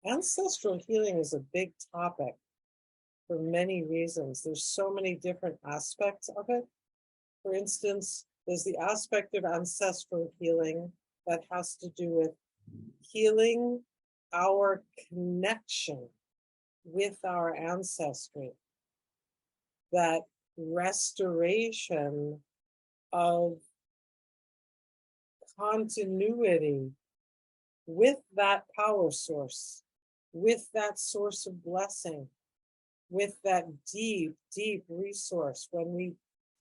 Ancestral healing is a big topic for many reasons. There's so many different aspects of it. For instance, there's the aspect of ancestral healing that has to do with healing our connection with our ancestry, that restoration of continuity with that power source, with that source of blessing, with that deep, deep resource. When we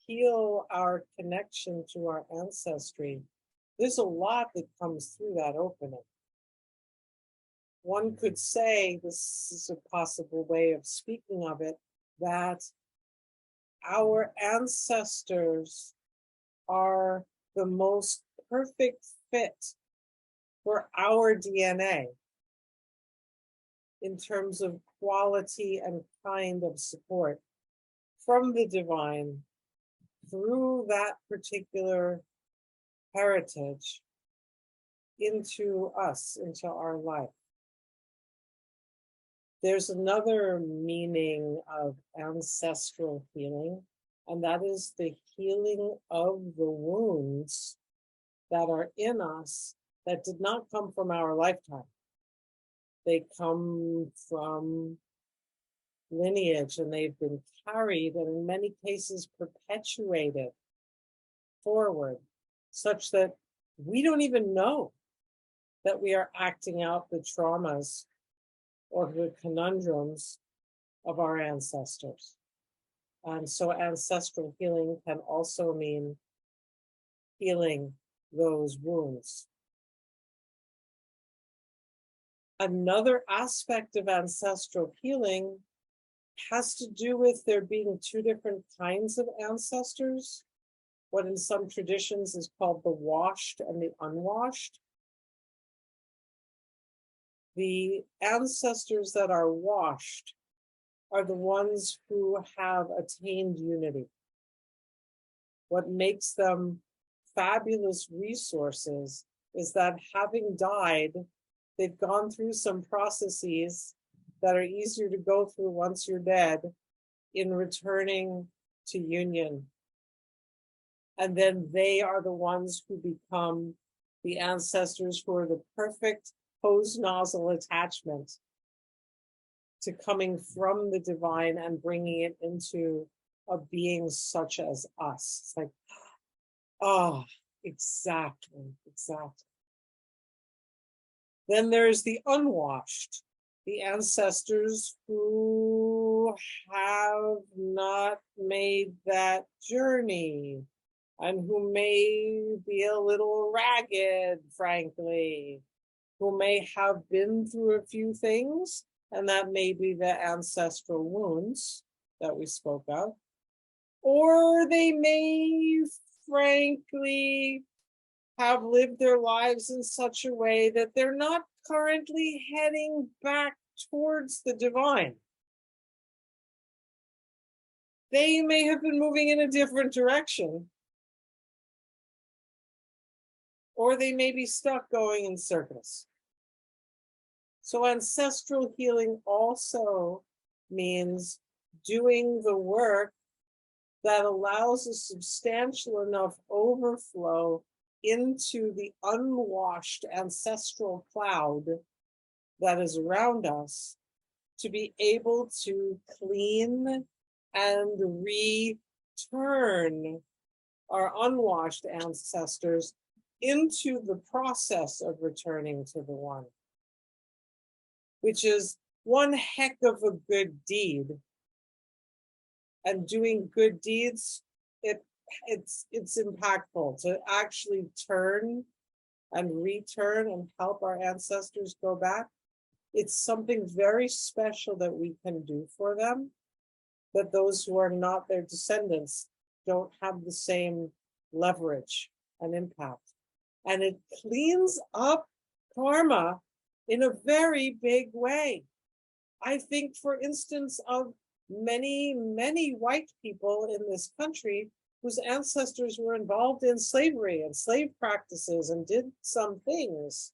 heal our connection to our ancestry, there's a lot that comes through that opening. One could say, this is a possible way of speaking of it, that our ancestors are the most perfect fit for our DNA in terms of quality and kind of support from the divine through that particular heritage into us, into our life. There's another meaning of ancestral healing, and that is the healing of the wounds that are in us that did not come from our lifetime. They come from lineage, and they've been carried and in many cases perpetuated forward, such that we don't even know that we are acting out the traumas or the conundrums of our ancestors. And so ancestral healing can also mean healing those wounds. Another aspect of ancestral healing has to do with there being two different kinds of ancestors, what in some traditions is called the washed and the unwashed. The ancestors that are washed are the ones who have attained unity. What makes them fabulous resources is that having died, they've gone through some processes that are easier to go through once you're dead in returning to union. And then they are the ones who become the ancestors who are the perfect hose nozzle attachment to coming from the divine and bringing it into a being such as us. It's like, oh, exactly. Then there's the unwashed, the ancestors who have not made that journey and who may be a little ragged, frankly, who may have been through a few things, and that may be the ancestral wounds that we spoke of. Or they may, frankly, have lived their lives in such a way that they're not currently heading back towards the divine. They may have been moving in a different direction, or they may be stuck going in circles. So ancestral healing also means doing the work that allows a substantial enough overflow into the unwashed ancestral cloud that is around us to be able to clean and return our unwashed ancestors into the process of returning to the one, which is one heck of a good deed. And doing good deeds, it's impactful to actually turn and return and help our ancestors go back. It's something very special that we can do for them, that those who are not their descendants don't have the same leverage and impact. And it cleans up karma in a very big way. I think, for instance, of many, many white people in this country whose ancestors were involved in slavery and slave practices and did some things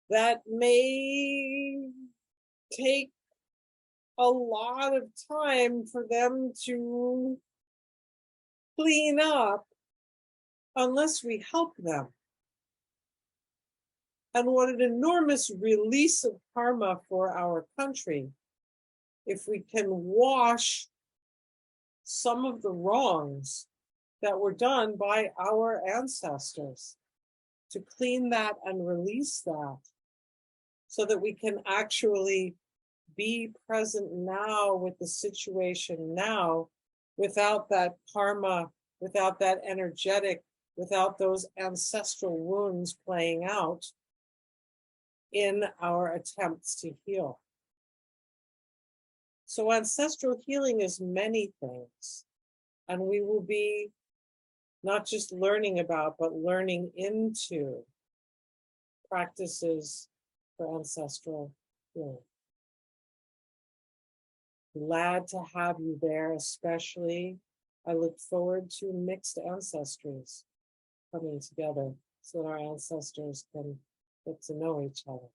that may take a lot of time for them to clean up unless we help them. And what an enormous release of karma for our country if we can wash some of the wrongs that were done by our ancestors, to clean that and release that so that we can actually be present now with the situation now, without that karma, without that energetic, without those ancestral wounds playing out in our attempts to heal. So ancestral healing is many things, and we will be not just learning about, but learning into practices for ancestral healing. Glad to have you there, especially. I look forward to mixed ancestries coming together so that our ancestors can get to know each other.